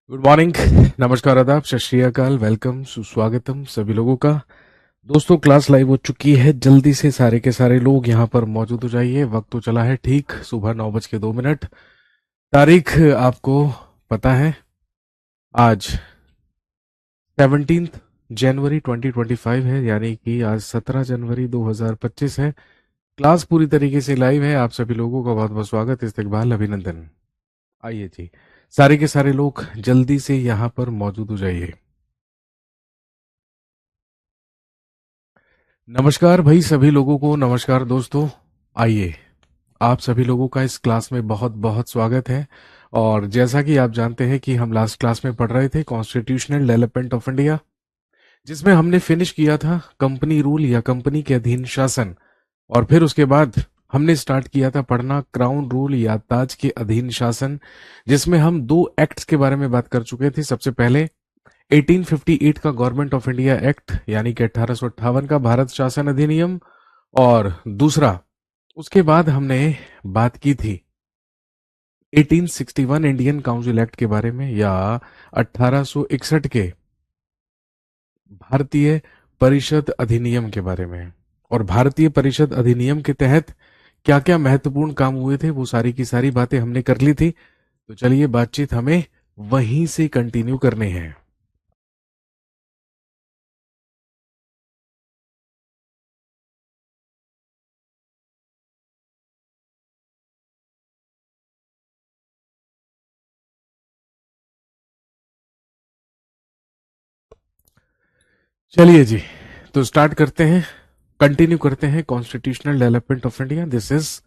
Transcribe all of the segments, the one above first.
Good morning. नमस्कार, आदाब, सत श्री अकाल, वेलकम, सुस्वागतम सभी लोगों का। दोस्तों, क्लास लाइव हो चुकी है। जल्दी से सारे के सारे लोग यहाँ पर मौजूद हो जाइए। वक्त तो चला है ठीक सुबह 9:02। तारीख आपको पता है, आज 17 जनवरी 2025 है, यानी कि आज 17 जनवरी 2025 है। क्लास पूरी तरीके से लाइव है। आप सभी लोगों का बहुत बहुत स्वागत, इस्तकबाल, अभिनंदन। आइए जी, सारे के सारे लोग जल्दी से यहाँ पर मौजूद हो जाइए। नमस्कार भाई, सभी लोगों को नमस्कार। दोस्तों, आइए, आप सभी लोगों का इस क्लास में बहुत बहुत स्वागत है। और जैसा कि आप जानते हैं कि हम लास्ट क्लास में पढ़ रहे थे कॉन्स्टिट्यूशनल डेवलपमेंट ऑफ इंडिया, जिसमें हमने फिनिश किया था कंपनी रूल या कंपनी के अधीन शासन। और फिर उसके बाद हमने स्टार्ट किया था पढ़ना क्राउन रूल या ताज के अधीन शासन, जिसमें हम दो एक्ट्स के बारे में बात कर चुके थे। सबसे पहले 1858 का गवर्नमेंट ऑफ इंडिया एक्ट, यानी कि 1858 का भारत शासन अधिनियम। और दूसरा, उसके बाद हमने बात की थी 1861 इंडियन काउंसिल एक्ट के बारे में, या 1861 के भारतीय परिषद अधिनियम के बारे में। और भारतीय परिषद अधिनियम के तहत क्या क्या महत्वपूर्ण काम हुए थे, वो सारी की सारी बातें हमने कर ली थी। तो चलिए, बातचीत हमें वहीं से कंटिन्यू करनी है। चलिए जी, तो स्टार्ट करते हैं, कंटिन्यू करते हैं constitutional development of India. This is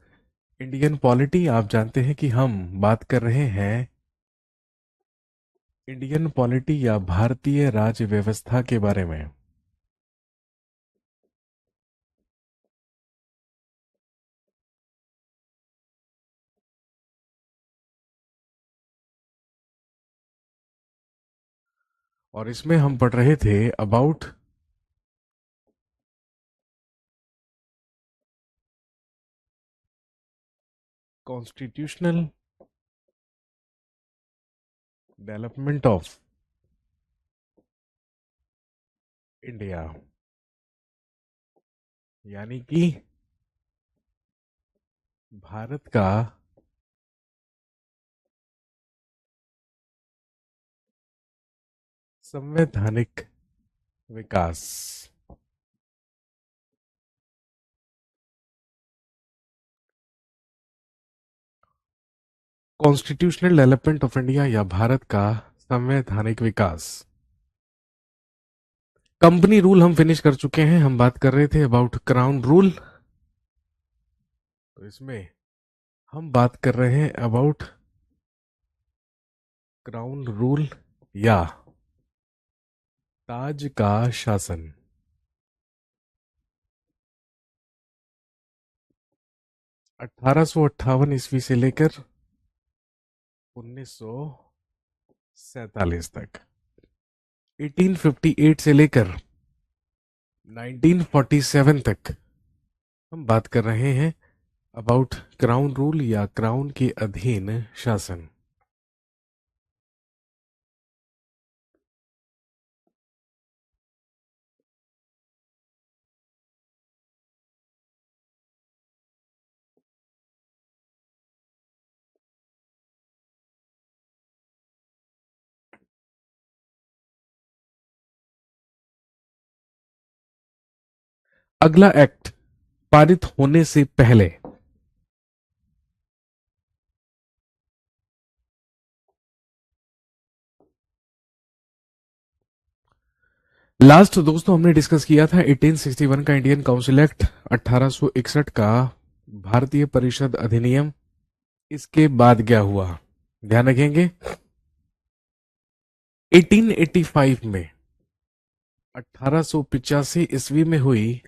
Indian polity. आप जानते हैं कि हम बात कर रहे हैं इंडियन पॉलिटी या भारतीय राज्य व्यवस्था के बारे में। और इसमें हम पढ़ रहे थे about constitutional development of India, यानी कि भारत का संवैधानिक विकास। कॉन्स्टिट्यूशनल डेवलपमेंट ऑफ इंडिया या भारत का संवैधानिक विकास। कंपनी रूल हम फिनिश कर चुके हैं। हम बात कर रहे थे अबाउट क्राउन रूल। तो इसमें हम बात कर रहे हैं अबाउट क्राउन रूल या ताज का शासन। 1858 ईस्वी से लेकर 1947 तक, 1858 से लेकर 1947 तक हम बात कर रहे हैं अबाउट क्राउन रूल या क्राउन के अधीन शासन। अगला एक्ट पारित होने से पहले लास्ट दोस्तों हमने डिस्कस किया था 1861 का इंडियन काउंसिल एक्ट, 1861 का भारतीय परिषद अधिनियम। इसके बाद क्या हुआ, ध्यान रखेंगे। 1885 में, 1885 ईस्वी में हुई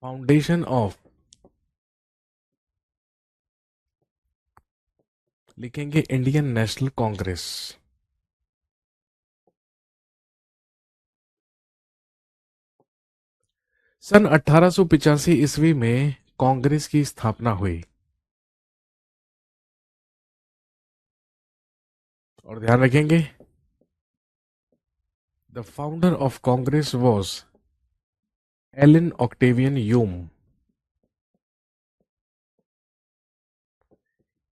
फाउंडेशन ऑफ, लिखेंगे इंडियन नेशनल कांग्रेस। सन 1885 ईस्वी में कांग्रेस की स्थापना हुई। और ध्यान रखेंगे, the founder of Congress was Elon Octavian Hume.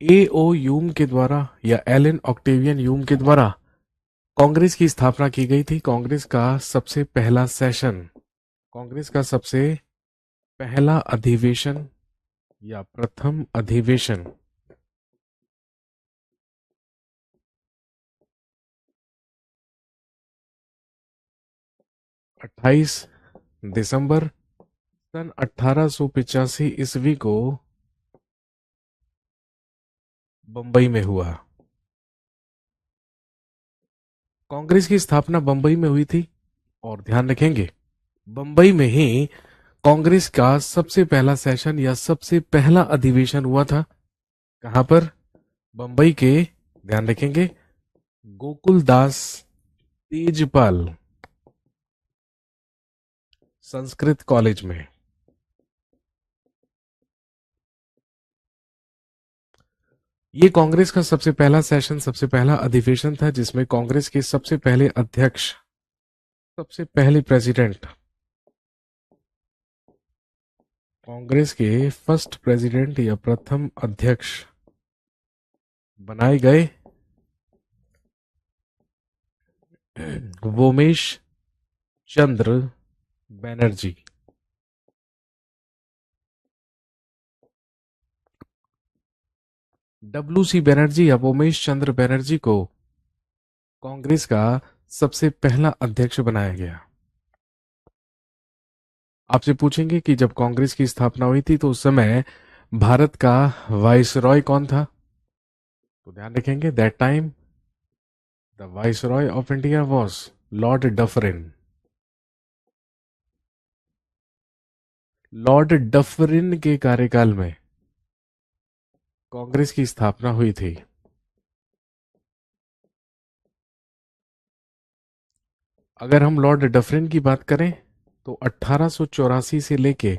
A.O.. Hume के द्वारा या एलन ऑक्टेवियन ह्यूम के द्वारा कांग्रेस की स्थापना की गई थी। कांग्रेस का सबसे पहला सेशन, कांग्रेस का सबसे पहला अधिवेशन या प्रथम अधिवेशन 28 दिसंबर सन 1885 ईस्वी को बंबई में हुआ। कांग्रेस की स्थापना बंबई में हुई थी और ध्यान रखेंगे, बंबई में ही कांग्रेस का सबसे पहला सेशन या सबसे पहला अधिवेशन हुआ था। कहां पर? बंबई के, ध्यान रखेंगे, गोकुल दास तेजपाल संस्कृत कॉलेज में। ये कांग्रेस का सबसे पहला सेशन, सबसे पहला अधिवेशन था जिसमें कांग्रेस के सबसे पहले अध्यक्ष, सबसे पहले प्रेसिडेंट, कांग्रेस के फर्स्ट प्रेसिडेंट या प्रथम अध्यक्ष बनाए गए वोमेश चंद्र बनर्जी। डब्ल्यू.सी. बनर्जी या वोमेश चंद्र बनर्जी को कांग्रेस का सबसे पहला अध्यक्ष बनाया गया। आपसे पूछेंगे कि जब कांग्रेस की स्थापना हुई थी तो उस समय भारत का वाइसरॉय कौन था? तो ध्यान रखेंगे, that time the viceroy of India was Lord Dufferin. Lord Dufferin के कार्यकाल में कांग्रेस की स्थापना हुई थी। अगर हम लॉर्ड डफरिन की बात करें तो 1884 से लेके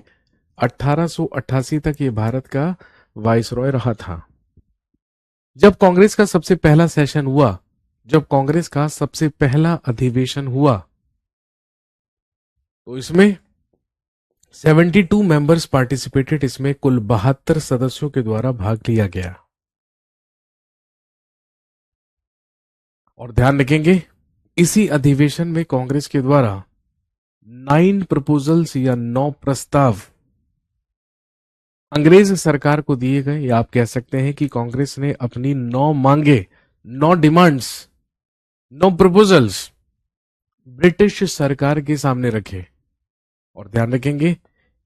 1888 तक ये भारत का वाइसरॉय रहा था। जब कांग्रेस का सबसे पहला सेशन हुआ, जब कांग्रेस का सबसे पहला अधिवेशन हुआ, तो इसमें 72 मेंबर्स पार्टिसिपेटेड। इसमें कुल 72 सदस्यों के द्वारा भाग लिया गया। और ध्यान रखेंगे, इसी अधिवेशन में कांग्रेस के द्वारा 9 प्रपोजल्स या 9 प्रस्ताव अंग्रेज सरकार को दिए गए, या आप कह सकते हैं कि कांग्रेस ने अपनी 9 मांगे, 9 डिमांड्स, 9 प्रपोजल्स ब्रिटिश सरकार के सामने रखे। और ध्यान रखेंगे,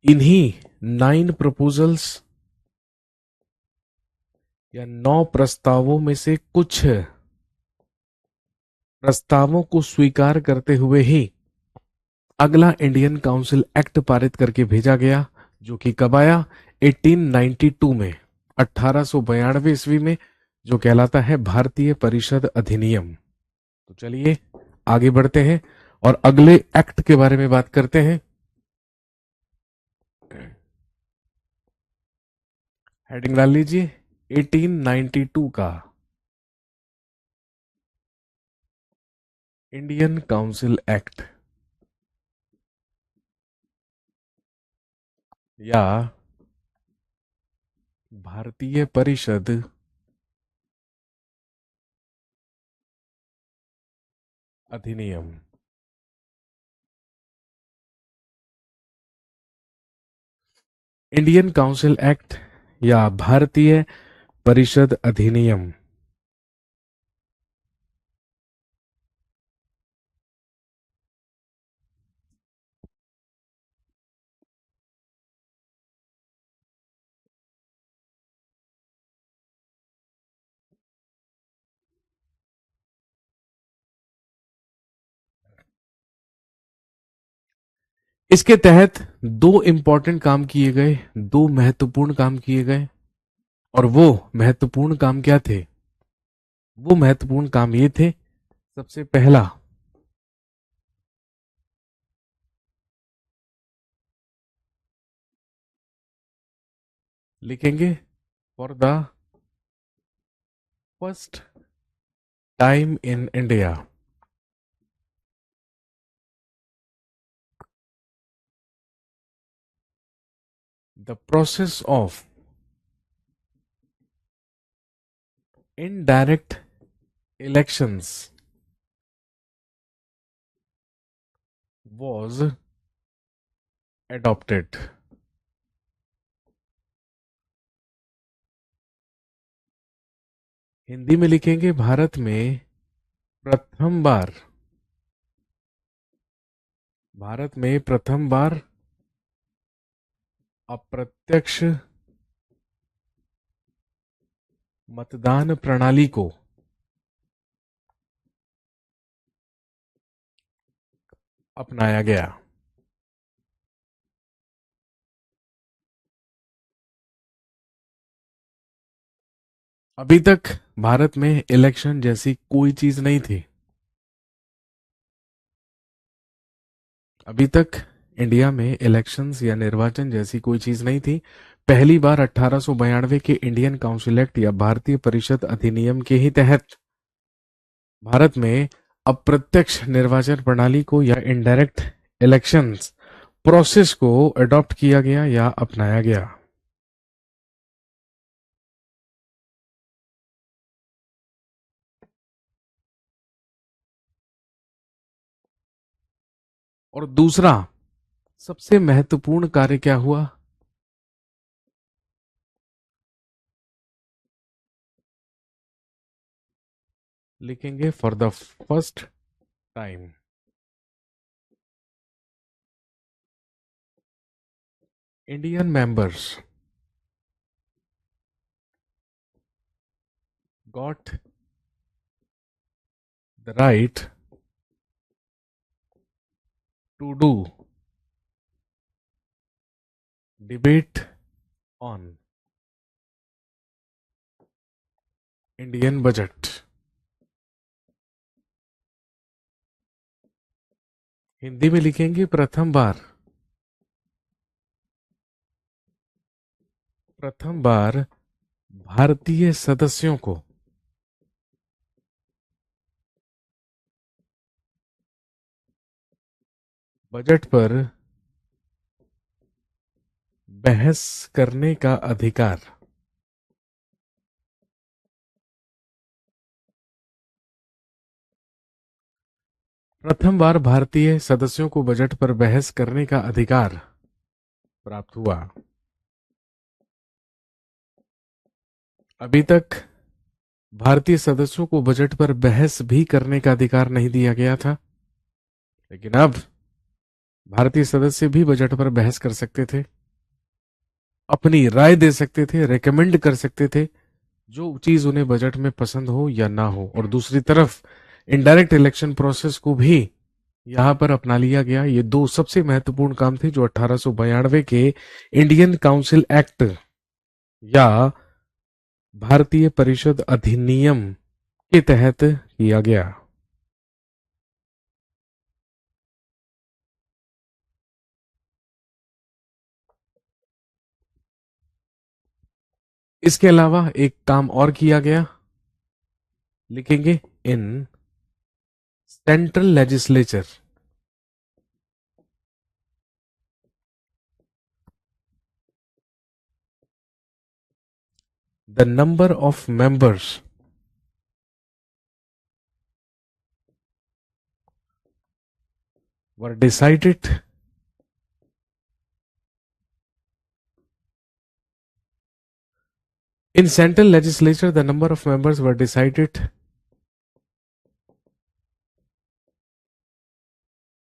इन्हीं 9 प्रपोजल्स या 9 प्रस्तावों में से कुछ प्रस्तावों को स्वीकार करते हुए ही अगला इंडियन काउंसिल एक्ट पारित करके भेजा गया, जो कि कब आया? 1892 में, 1892 ईस्वी में, जो कहलाता है भारतीय परिषद अधिनियम। तो चलिए आगे बढ़ते हैं और अगले एक्ट के बारे में बात करते हैं। हेडिंग डाल लीजिए, 1892 का इंडियन काउंसिल एक्ट या भारतीय परिषद अधिनियम। इंडियन काउंसिल एक्ट या भारतीय परिषद अधिनियम। इसके तहत दो इंपॉर्टेंट काम किए गए, दो महत्वपूर्ण काम किए गए। और वो महत्वपूर्ण काम क्या थे? वो महत्वपूर्ण काम ये थे, सबसे पहला, लिखेंगे, for the first time in India. The process of indirect elections was adopted. Hindi में लिखेंगे प्रथम बार भारत में प्रथम बार अप्रत्यक्ष मतदान प्रणाली को अपनाया गया. अभी तक भारत में इलेक्शन जैसी कोई चीज नहीं थी. अभी तक इंडिया में इलेक्शंस या निर्वाचन जैसी कोई चीज नहीं थी. पहली बार 1892 के इंडियन काउंसिल एक्ट या भारतीय परिषद अधिनियम के ही तहत भारत में अप्रत्यक्ष निर्वाचन प्रणाली को या इनडायरेक्ट इलेक्शंस प्रोसेस को अडॉप्ट किया गया या अपनाया गया. और दूसरा सबसे महत्वपूर्ण कार्य क्या हुआ? लिखेंगे for the first time Indian members got the right to do debate on Indian budget. Hindi में लिखेंगे प्रथम बार भारतीय सदस्यों को बजट पर बहस करने का अधिकार. प्रथम बार भारतीय सदस्यों को बजट पर बहस करने का अधिकार प्राप्त हुआ. अभी तक भारतीय सदस्यों को बजट पर बहस भी करने का अधिकार नहीं दिया गया था, लेकिन अब भारतीय सदस्य भी बजट पर बहस कर सकते थे, अपनी राय दे सकते थे, रेकमेंड कर सकते थे जो चीज उन्हें बजट में पसंद हो या ना हो. और दूसरी तरफ इनडायरेक्ट इलेक्शन प्रोसेस को भी यहां पर अपना लिया गया. ये दो सबसे महत्वपूर्ण काम थे जो 1892 के इंडियन काउंसिल एक्ट या भारतीय परिषद अधिनियम के तहत किया गया. इसके अलावा एक काम और किया गया. लिखेंगे in central legislature the number of members were decided in central legislature the number of members were decided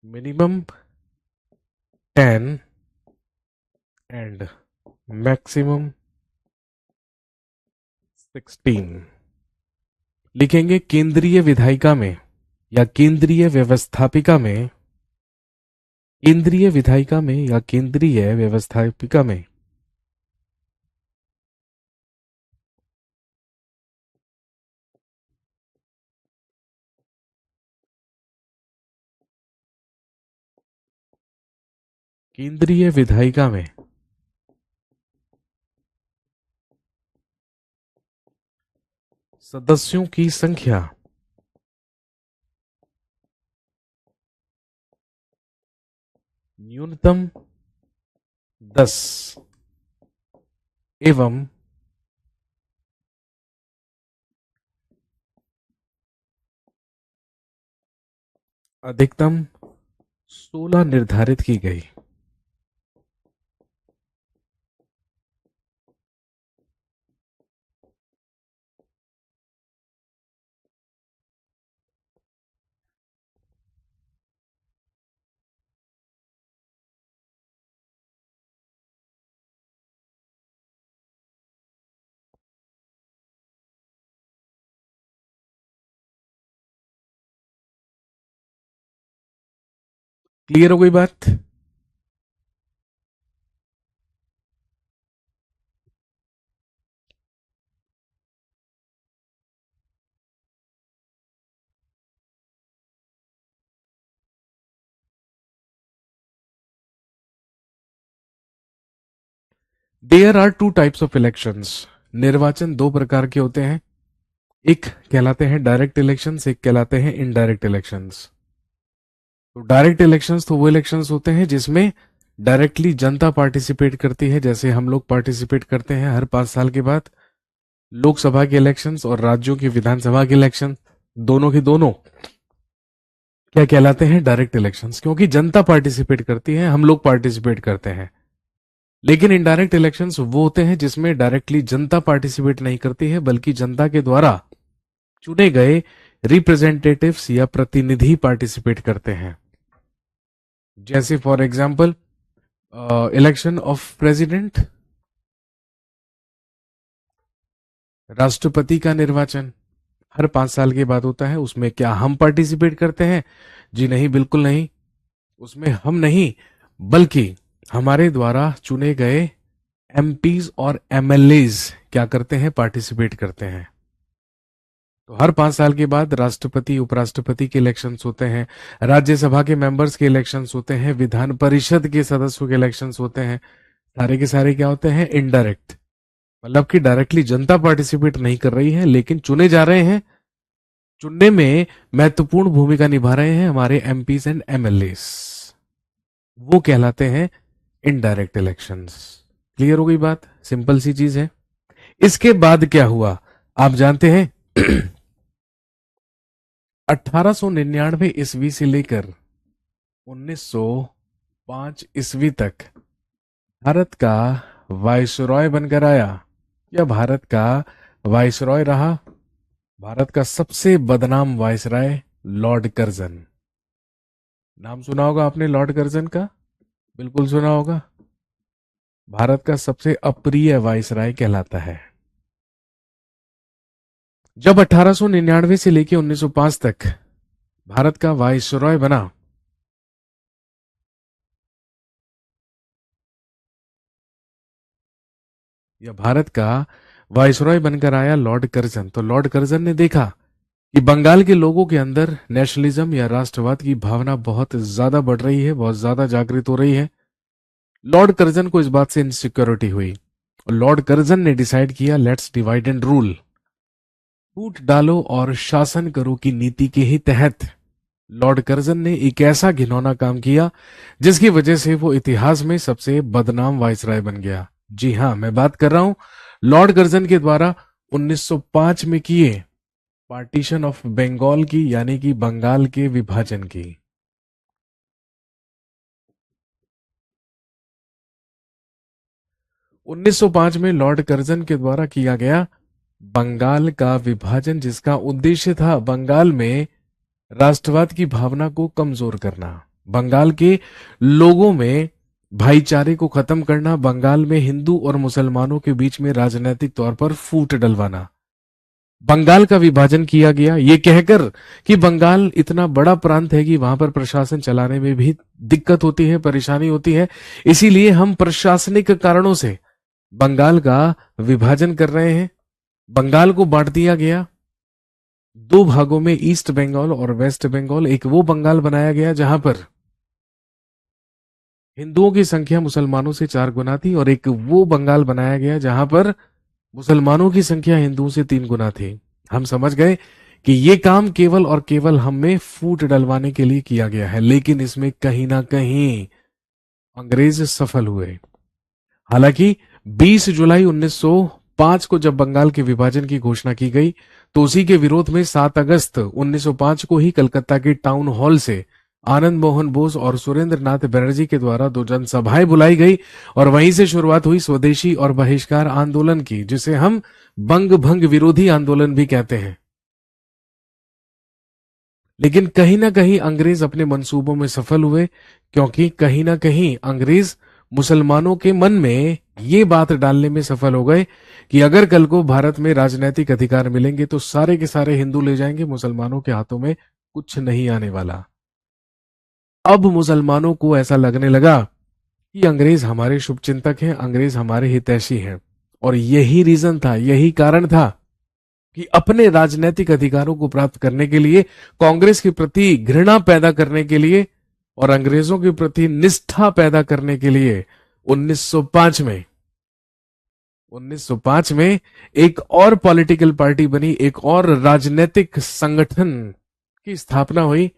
minimum 10 and maximum 16. लिखेंगे केंद्रीय विधायिका में या केंद्रीय व्यवस्थापिका में केंद्रीय विधायिका में या केंद्रीय व्यवस्थापिका में केंद्रीय विधायिका में सदस्यों की संख्या न्यूनतम 10 एवं अधिकतम 16 निर्धारित की गई। क्लियर हो गई बात? There are two types of elections. निर्वाचन दो प्रकार के होते हैं, एक कहलाते हैं डायरेक्ट इलेक्शंस, एक कहलाते हैं इनडायरेक्ट इलेक्शंस। तो डायरेक्ट इलेक्शंस तो वो इलेक्शंस होते हैं जिसमें डायरेक्टली जनता पार्टिसिपेट करती है, जैसे हम लोग पार्टिसिपेट करते हैं हर 5 साल के बाद। लोकसभा के इलेक्शंस और राज्यों की विधानसभा के इलेक्शन, दोनों के दोनों क्या कहलाते हैं? डायरेक्ट इलेक्शंस, क्योंकि जनता पार्टिसिपेट करती है, हम लोग पार्टिसिपेट करते हैं। लेकिन इनडायरेक्ट इलेक्शंस वो होते हैं जिसमें डायरेक्टली जनता पार्टिसिपेट नहीं करती है, बल्कि जनता के द्वारा चुने गए रिप्रेजेंटेटिव्स या प्रतिनिधि पार्टिसिपेट करते हैं। जैसे for example election of president, राष्ट्रपति का निर्वाचन हर 5 साल के बाद होता है। उसमें क्या हम पार्टिसिपेट करते हैं? जी नहीं, बिल्कुल नहीं। उसमें हम नहीं, बल्कि हमारे द्वारा चुने गए एमपीज और एमएलएज क्या करते हैं? पार्टिसिपेट करते हैं। तो हर 5 साल के बाद राष्ट्रपति उपराष्ट्रपति के इलेक्शंस होते हैं, राज्यसभा के मेंबर्स के इलेक्शंस होते हैं, विधान परिषद के सदस्यों के इलेक्शंस होते हैं। सारे के सारे क्या होते हैं? इनडायरेक्ट, मतलब कि डायरेक्टली जनता पार्टिसिपेट नहीं कर रही है, लेकिन चुने जा रहे हैं। चुनने में महत्वपूर्ण भूमिका निभा रहे हैं हमारे एमपीज एंड एमएलएस, वो कहलाते हैं इनडायरेक्ट इलेक्शंस। क्लियर हो गई बात? सिंपल सी चीज है। इसके बाद क्या हुआ आप जानते हैं? 1899 ईस्वी से लेकर 1905 ईस्वी तक भारत का वायसरॉय बनकर आया, या भारत का वायसरॉय रहा, भारत का सबसे बदनाम वायसराय लॉर्ड कर्जन। नाम सुना होगा आपने लॉर्ड कर्जन का? बिल्कुल सुना होगा। भारत का सबसे अप्रिय वायसराय कहलाता है। जब 1899 से लेकर 1905 तक भारत का वायसरॉय बना, या भारत का वायसरॉय बनकर आया लॉर्ड कर्जन, तो लॉर्ड कर्जन ने देखा कि बंगाल के लोगों के अंदर नेशनलिज्म या राष्ट्रवाद की भावना बहुत ज्यादा बढ़ रही है, बहुत ज्यादा जागृत हो रही है। लॉर्ड कर्जन को इस बात से इनसिक्योरिटी हुई, और लॉर्ड कर्जन ने डिसाइड किया, लेट्स डिवाइड एंड रूल, फूट डालो और शासन करो की नीति के ही तहत लॉर्ड कर्जन ने एक ऐसा घिनौना काम किया जिसकी वजह से वो इतिहास में सबसे बदनाम वायसराय बन गया। जी हां, मैं बात कर रहा हूं लॉर्ड कर्जन के द्वारा 1905 में किए पार्टीशन ऑफ बंगाल की, यानी कि बंगाल के विभाजन की। 1905 में लॉर्ड कर्जन के द्वारा किया गया बंगाल का विभाजन, जिसका उद्देश्य था बंगाल में राष्ट्रवाद की भावना को कमजोर करना, बंगाल के लोगों में भाईचारे को खत्म करना, बंगाल में हिंदू और मुसलमानों के बीच में राजनीतिक तौर पर फूट डलवाना। बंगाल का विभाजन किया गया ये कहकर कि बंगाल इतना बड़ा प्रांत है कि वहां पर प्रशासन चलाने में भी दिक्कत होती है, परेशानी होती है, इसीलिए हम प्रशासनिक कारणों से बंगाल का विभाजन कर रहे हैं। बंगाल को बांट दिया गया दो भागों में, ईस्ट बंगाल और वेस्ट बंगाल। एक वो बंगाल बनाया गया जहां पर हिंदुओं की संख्या मुसलमानों से 4 गुना थी, और एक वो बंगाल बनाया गया जहां पर मुसलमानों की संख्या हिंदुओं से 3 गुना थी। हम समझ गए कि ये काम केवल और केवल हम में फूट डलवाने के लिए किया गया है, लेकिन इसमें कहीं ना कहीं अंग्रेज सफल हुए। हालांकि 20 जुलाई 1905 को जब बंगाल के विभाजन की घोषणा की गई, तो उसी के विरोध में 7 अगस्त 1905 को ही कलकत्ता के टाउन हॉल से आनंद मोहन बोस और सुरेंद्र नाथ बनर्जी के द्वारा 2 जनसभाएं बुलाई गई और वहीं से शुरुआत हुई स्वदेशी और बहिष्कार आंदोलन की, जिसे हम बंग भंग विरोधी आंदोलन भी कहते हैं। लेकिन कहीं ना कहीं अंग्रेज अपने मंसूबों में सफल हुए, क्योंकि कहीं ना कहीं अंग्रेज मुसलमानों के मन में ये बात डालने में सफल हो गए कि अगर कल को भारत में राजनीतिक अधिकार मिलेंगे तो सारे के सारे हिंदू ले जाएंगे, मुसलमानों के हाथों में कुछ नहीं आने वाला। अब मुसलमानों को ऐसा लगने लगा कि अंग्रेज हमारे शुभचिंतक हैं, अंग्रेज हमारे हितैषी हैं, और यही रीजन था, यही कारण था कि अपने राजनीतिक अधिकारों को प्राप्त करने के लिए, कांग्रेस के प्रति घृणा पैदा करने के लिए और अंग्रेजों के प्रति निष्ठा पैदा करने के लिए 1905 में 1905 में एक और पॉलिटिकल पार्टी बनी, एक और राजनीतिक संगठन की स्थापना हुई।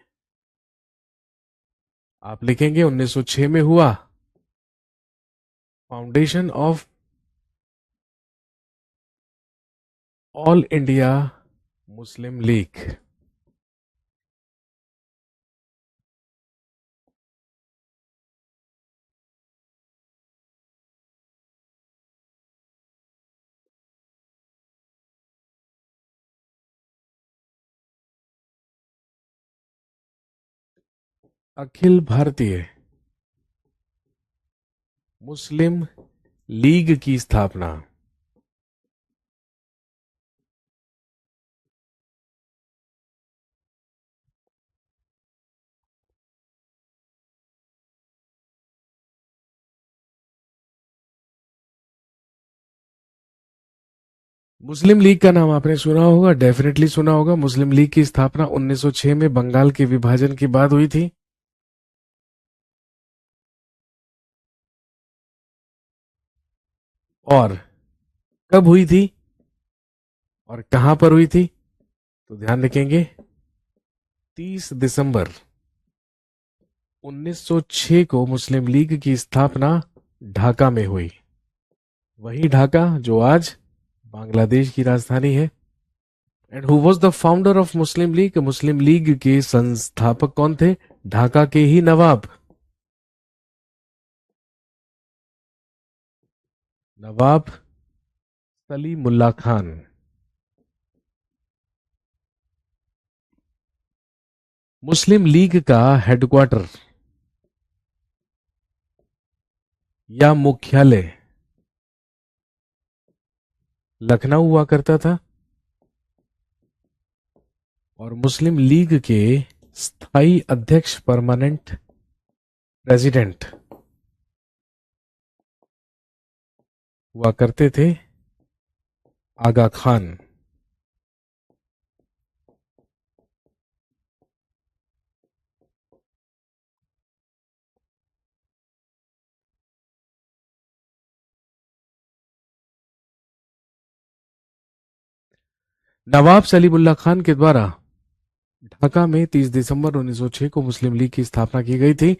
आप लिखेंगे 1906 में हुआ foundation of all India Muslim League. अखिल भारतीय मुस्लिम लीग की स्थापना। मुस्लिम लीग का नाम आपने सुना होगा, डेफिनेटली सुना होगा। मुस्लिम लीग की स्थापना 1906 में बंगाल के विभाजन के बाद हुई थी। और कब हुई थी और कहां पर हुई थी, तो ध्यान रखेंगे 30 दिसंबर 1906 को मुस्लिम लीग की स्थापना ढाका में हुई। वही ढाका जो आज बांग्लादेश की राजधानी है। And who was the founder of Muslim League? Muslim league के संस्थापक कौन थे? ढाका के ही नवाब, नवाब सलीमुल्लाह खान। मुस्लिम लीग का हेडक्वार्टर या मुख्यालय लखनऊ हुआ करता था, और मुस्लिम लीग के स्थायी अध्यक्ष, परमानेंट प्रेसिडेंट हुआ करते थे आगा खान। नवाब सलीमुल्लाह खान के द्वारा ढाका में 30 दिसंबर 1906 को मुस्लिम लीग की स्थापना की गई थी।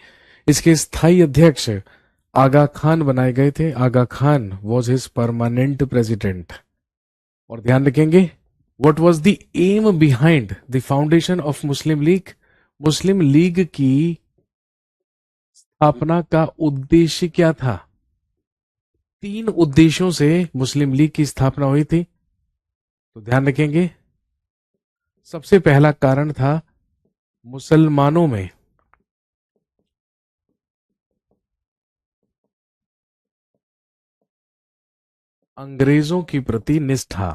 इसके स्थायी अध्यक्ष आगा खान बनाए गए थे। Aga Khan was his permanent president. और ध्यान रखेंगे, what was the aim behind the foundation of Muslim League? Muslim League की स्थापना का उद्देश्य क्या था? 3 उद्देश्यों से मुस्लिम लीग की स्थापना हुई थी, तो ध्यान रखेंगे। सबसे पहला कारण था मुसलमानों में अंग्रेजों के प्रति निष्ठा।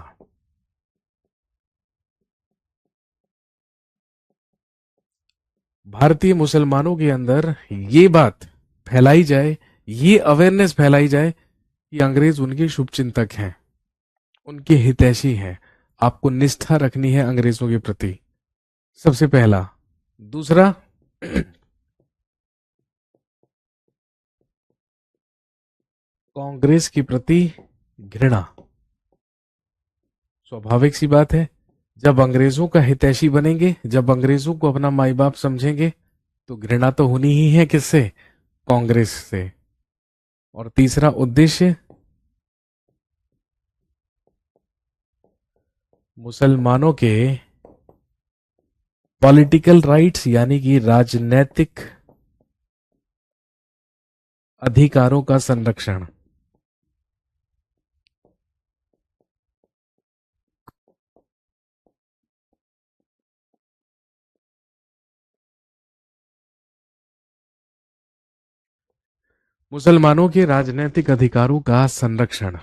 भारतीय मुसलमानों के अंदर ये बात फैलाई जाए, ये अवेयरनेस फैलाई जाए कि अंग्रेज उनके शुभचिंतक हैं, उनके हितैषी हैं। आपको निष्ठा रखनी है अंग्रेजों के प्रति, सबसे पहला। दूसरा, कांग्रेस के प्रति घृणा। स्वाभाविक सी बात है, जब अंग्रेजों का हितैषी बनेंगे, जब अंग्रेजों को अपना माई बाप समझेंगे, तो घृणा तो होनी ही है। किससे? कांग्रेस से। और तीसरा उद्देश्य मुसलमानों के पॉलिटिकल राइट्स यानी कि राजनैतिक अधिकारों का संरक्षण। मुसलमानों के राजनीतिक अधिकारों का संरक्षण।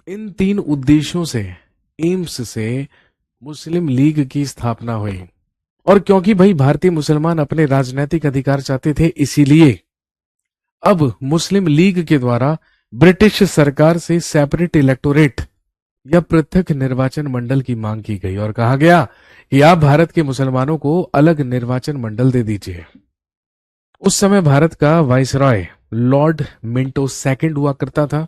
इन तीन उद्देश्यों से, एम्स से मुस्लिम लीग की स्थापना हुई। और क्योंकि भाई भारतीय मुसलमान अपने राजनीतिक अधिकार चाहते थे, इसीलिए अब मुस्लिम लीग के द्वारा ब्रिटिश सरकार से सेपरेट इलेक्टोरेट या पृथक निर्वाचन मंडल की मांग की गई और कहा गया कि आप भारत के मुसलमानों को अलग निर्वाचन मंडल दे दीजिए। उस समय भारत का वाइसरॉय लॉर्ड मिंटो सेकंड हुआ करता था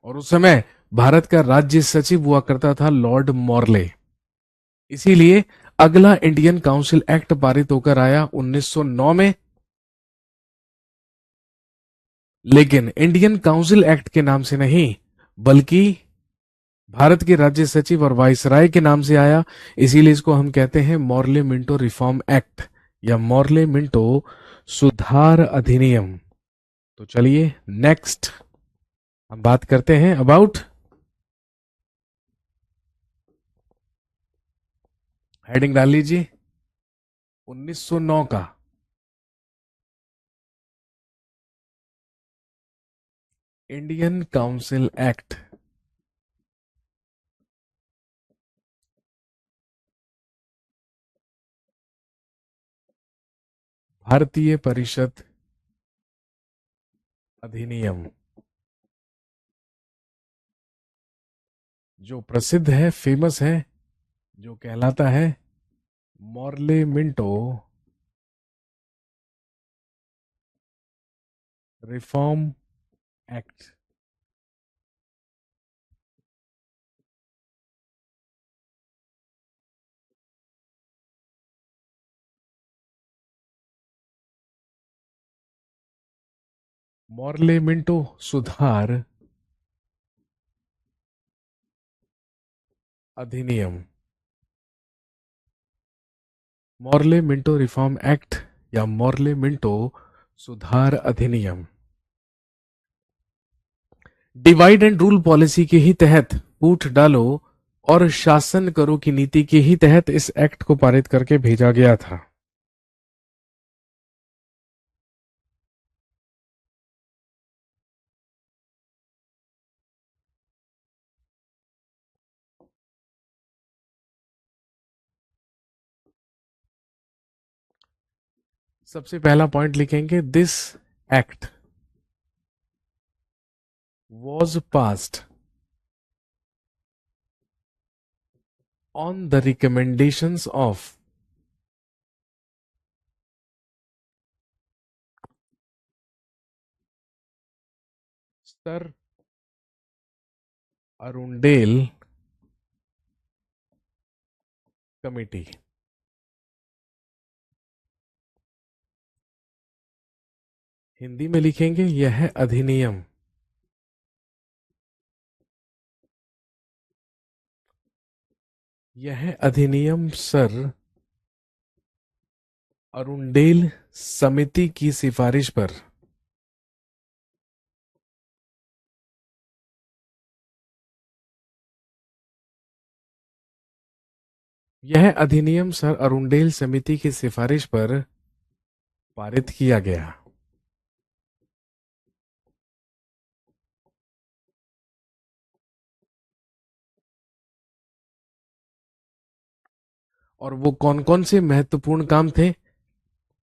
और उस समय भारत का राज्य सचिव हुआ करता था लॉर्ड मॉर्ले। इसीलिए अगला इंडियन काउंसिल एक्ट पारित होकर आया 1909 में, लेकिन इंडियन काउंसिल एक्ट के नाम से नहीं बल्कि भारत के राज्य सचिव और वाइसराय के नाम से आया। इसीलिए इसको हम कहते हैं मॉर्ले मिंटो रिफॉर्म एक्ट या मॉर्ले मिंटो सुधार अधिनियम। तो चलिए नेक्स्ट हम बात करते हैं अबाउट, हेडिंग डाल लीजिए 1909 का इंडियन काउंसिल एक्ट। भारतीय परिषद अधिनियम, जो प्रसिद्ध है, फेमस है, जो कहलाता है Morley Minto reform act. Morley Minto सुधार अधिनियम, मॉर्ले मिंटो रिफॉर्म एक्ट या मॉर्ले मिंटो सुधार अधिनियम डिवाइड एंड रूल पॉलिसी के ही तहत फूट डालो और शासन करो की नीति के ही तहत इस एक्ट को पारित करके भेजा गया था। सबसे पहला पॉइंट लिखेंगे, this act was passed on the recommendations of Sir Arundel Committee। Hindi में लिखेंगे, यह अधिनियम सर अरुंडेल समिति की सिफारिश पर यह अधिनियम सर अरुंडेल समिति की सिफारिश पर पारित किया गया। और वो कौन कौन से महत्वपूर्ण काम थे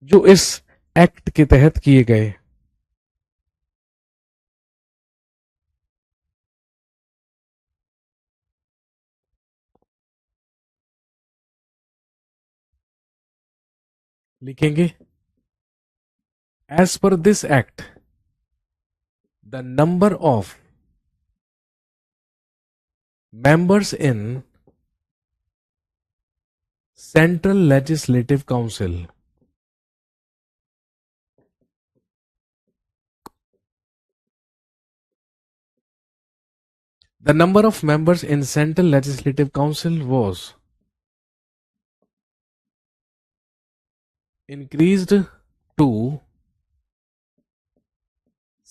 जो इस एक्ट के तहत किए गए? लिखेंगे, as per this act the number of members in Central Legislative Council The number of members in Central Legislative Council was increased to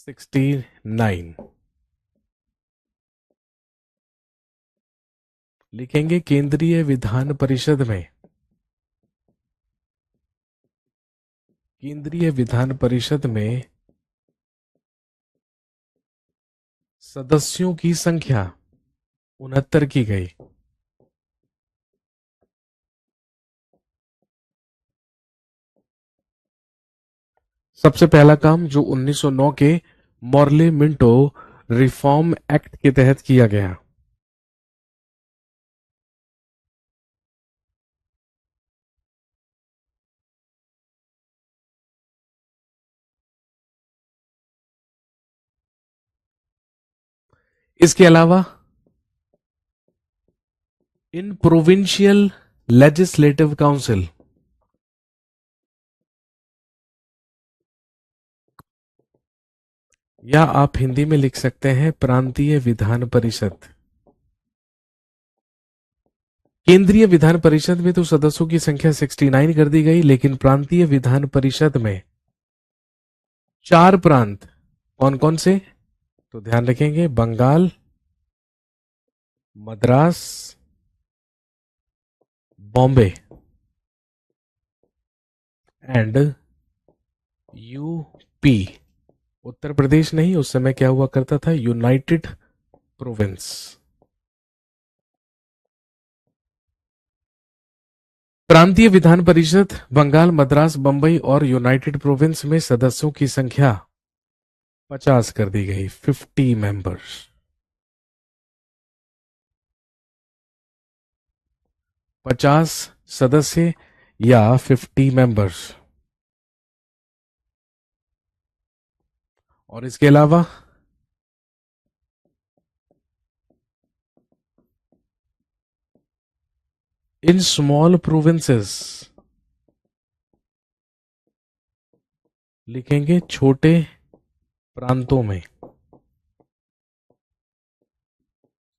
69. लिखेंगे केंद्रीय विधान परिषद में सदस्यों की संख्या 69 की गई। सबसे पहला काम जो 1909 के मॉर्ले मिंटो रिफॉर्म एक्ट के तहत किया गया, इसके अलावा इन प्रोविंशियल लेजिस्लेटिव काउंसिल, या आप हिंदी में लिख सकते हैं प्रांतीय विधान परिषद। केंद्रीय विधान परिषद में तो सदस्यों की संख्या 69 कर दी गई, लेकिन प्रांतीय विधान परिषद में 4 प्रांत कौन कौन से, तो ध्यान रखेंगे बंगाल, मद्रास, बॉम्बे एंड यूपी। उत्तर प्रदेश नहीं, उस समय क्या हुआ करता था, यूनाइटेड प्रोविंस। प्रांतीय विधान परिषद बंगाल, मद्रास, बंबई और यूनाइटेड प्रोविंस में सदस्यों की संख्या 50 कर दी गई, 50 मेंबर्स। 50 सदस्य या 50 मेंबर्स। और इसके अलावा इन स्मॉल प्रोविंसेस, लिखेंगे छोटे प्रांतों में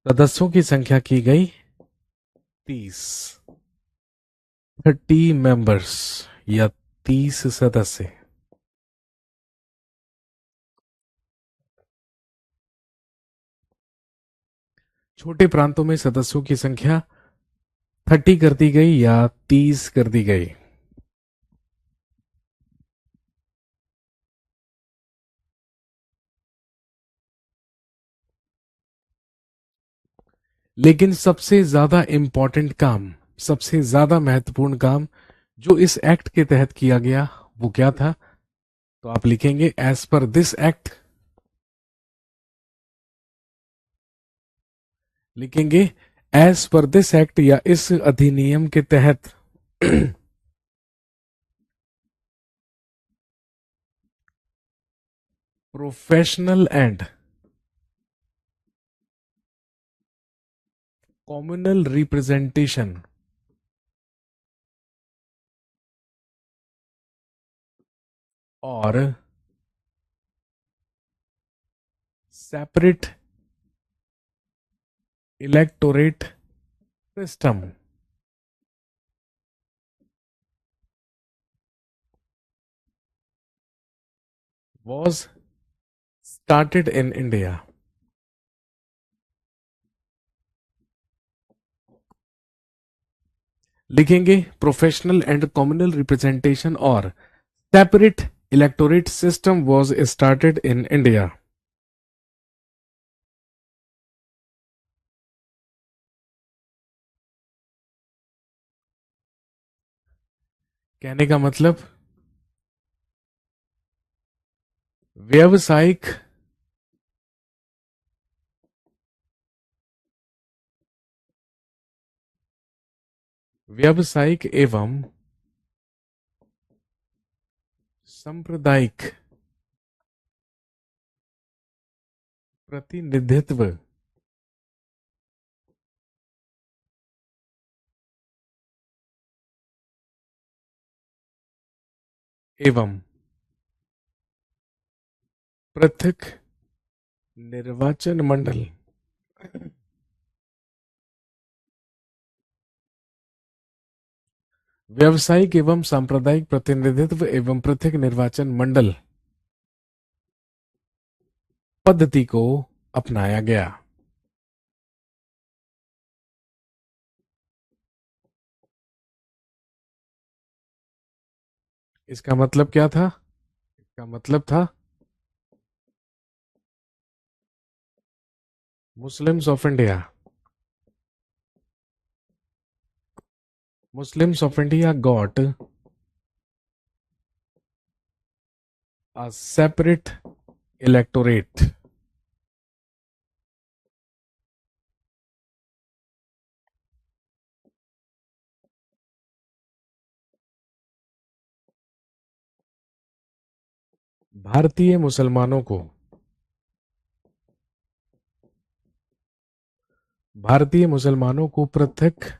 सदस्यों की संख्या की गई 30 मेंबर्स या 30 सदस्य। छोटे प्रांतों में सदस्यों की संख्या 30 कर दी गई या 30 कर दी गई। लेकिन सबसे ज्यादा इंपॉर्टेंट काम, सबसे ज्यादा महत्वपूर्ण काम जो इस एक्ट के तहत किया गया वो क्या था, तो आप लिखेंगे एज पर दिस एक्ट, लिखेंगे एज पर दिस एक्ट या इस अधिनियम के तहत प्रोफेशनल एंड कम्युनल रिप्रेजेंटेशन और separate electorate system was started in India। लिखेंगे प्रोफेशनल एंड कम्युनल रिप्रेजेंटेशन और separate electorate system was started in India. कहने का मतलब व्यावसायिक व्यावसायिक एवं सांप्रदायिक प्रतिनिधित्व एवं पृथक निर्वाचन मंडल व्यावसायिक एवं सांप्रदायिक प्रतिनिधित्व एवं पृथक निर्वाचन मंडल पद्धति को अपनाया गया। इसका मतलब क्या था? इसका मतलब था Muslims of India, Muslims of India got a separate electorate. भारतीय मुसलमानों को पृथक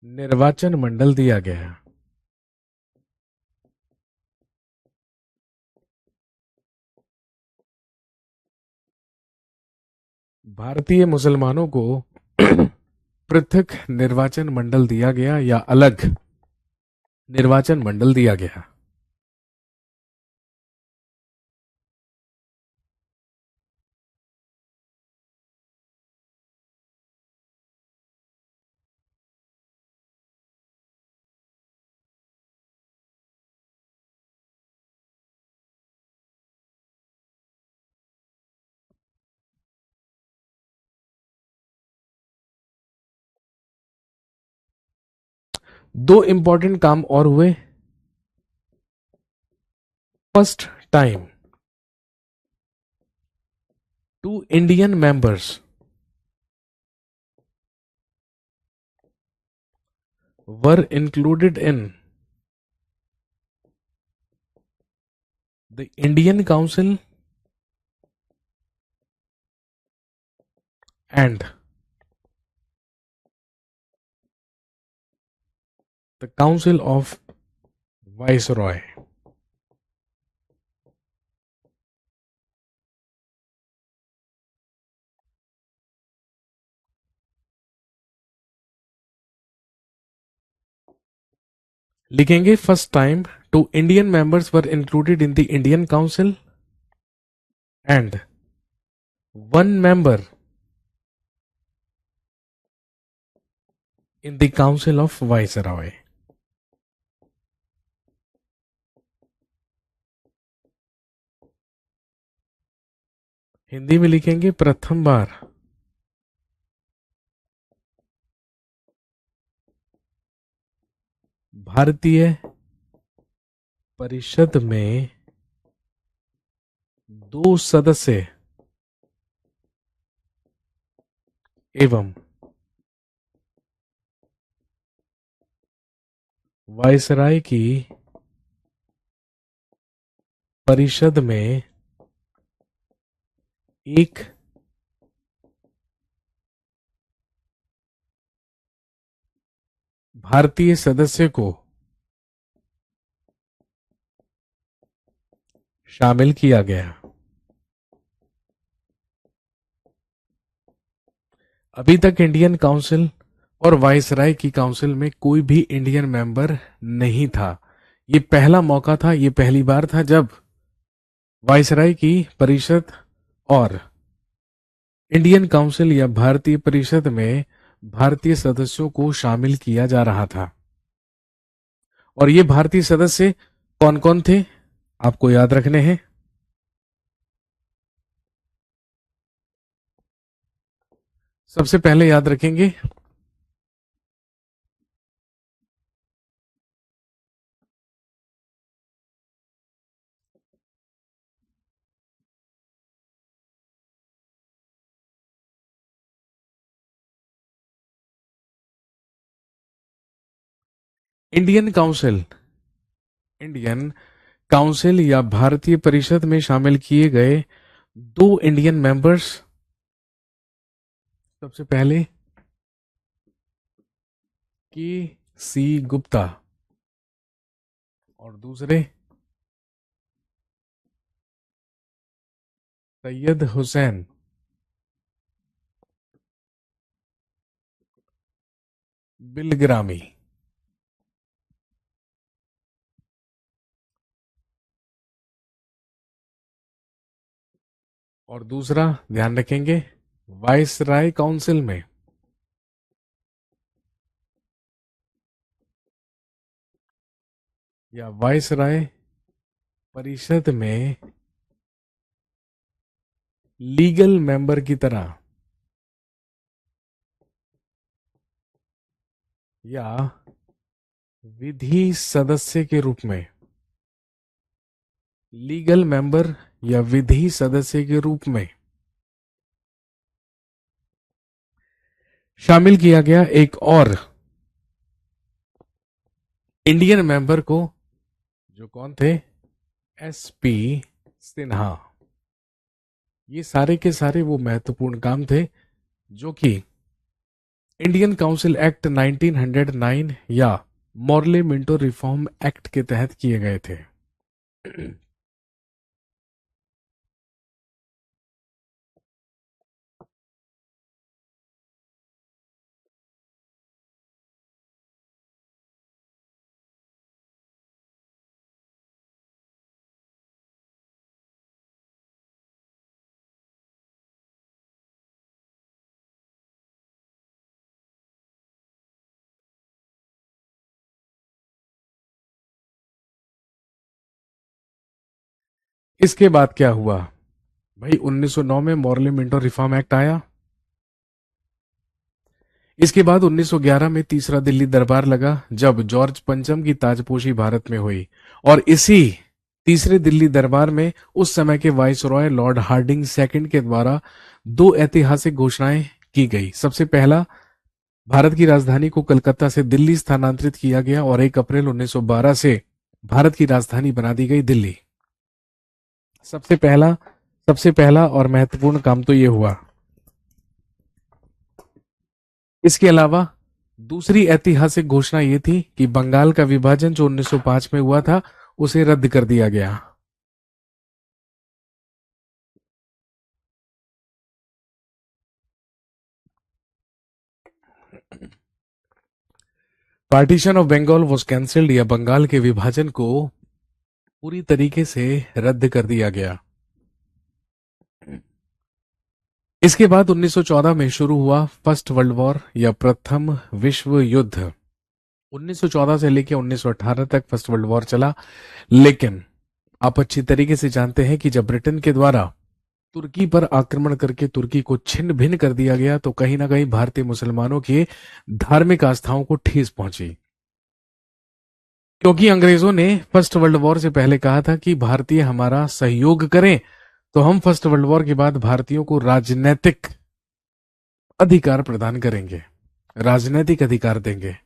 निर्वाचन मंडल दिया गया। भारतीय मुसलमानों को पृथक निर्वाचन मंडल दिया गया या अलग निर्वाचन मंडल दिया गया। दो इंपॉर्टेंट काम और हुए। First time two Indian members were included in the Indian Council and the Council of Viceroy. लिखेंगे first time two Indian members were included in the Indian council and one member in the council of viceroy. Hindi में लिखेंगे प्रथम बार भारतीय परिषद में दो सदस्य एवं वायसराय की परिषद में एक भारतीय सदस्य को शामिल किया गया। अभी तक इंडियन काउंसिल और वायसराय की काउंसिल में कोई भी इंडियन मेंबर नहीं था। ये पहला मौका था, ये पहली बार था जब वायसराय की परिषद और इंडियन काउंसिल या भारतीय परिषद में भारतीय सदस्यों को शामिल किया जा रहा था। और ये भारतीय सदस्य कौन कौन थे आपको याद रखने हैं। सबसे पहले याद रखेंगे इंडियन काउंसिल। इंडियन काउंसिल या भारतीय परिषद में शामिल किए गए दो इंडियन मेंबर्स, सबसे पहले के सी गुप्ता और दूसरे सैयद हुसैन बिलग्रामी। और दूसरा ध्यान रखेंगे वाइसराय काउंसिल में। या वाइसराय परिषद में लीगल मेंबर की तरह, या विधि सदस्य के रूप में, लीगल मेंबर या विधि सदस्य के रूप में शामिल किया गया एक और इंडियन मेंबर को, जो कौन थे, एसपी सिन्हा। ये सारे के सारे वो महत्वपूर्ण काम थे जो कि इंडियन काउंसिल एक्ट 1909 या मॉर्ले मिंटो रिफॉर्म एक्ट के तहत किए गए थे। इसके बाद क्या हुआ भाई, 1909 में मॉर्ले मिंटो रिफॉर्म एक्ट आया। इसके बाद 1911 में तीसरा दिल्ली दरबार लगा, जब जॉर्ज पंचम की ताजपोशी भारत में हुई। और इसी तीसरे दिल्ली दरबार में उस समय के वाइसरॉय लॉर्ड हार्डिंग सेकंड के द्वारा दो ऐतिहासिक घोषणाएं की गई। सबसे पहला, भारत की राजधानी को कलकत्ता से दिल्ली स्थानांतरित किया गया और 1 अप्रैल 1912 से भारत की राजधानी बना दी गई दिल्ली। सबसे पहला सबसे पहला और महत्वपूर्ण काम तो ये हुआ। इसके अलावा दूसरी ऐतिहासिक घोषणा ये थी कि बंगाल का विभाजन जो 1905 में हुआ था उसे रद्द कर दिया गया। Partition of Bengal was cancelled, या बंगाल के विभाजन को पूरी तरीके से रद्द कर दिया गया। इसके बाद 1914 में शुरू हुआ फर्स्ट वर्ल्ड वॉर या प्रथम विश्व युद्ध। 1914 से लेकर 1918 तक फर्स्ट वर्ल्ड वॉर चला, लेकिन आप अच्छी तरीके से जानते हैं कि जब ब्रिटेन के द्वारा तुर्की पर आक्रमण करके तुर्की को छिन्न भिन्न कर दिया गया तो कहीं ना कहीं भारतीय मुसलमानों के धार्मिक आस्थाओं को ठेस पहुंची। क्योंकि अंग्रेजों ने फर्स्ट वर्ल्ड वॉर से पहले कहा था कि भारतीय हमारा सहयोग करें तो हम फर्स्ट वर्ल्ड वॉर के बाद भारतीयों को राजनीतिक अधिकार प्रदान करेंगे, राजनीतिक अधिकार देंगे।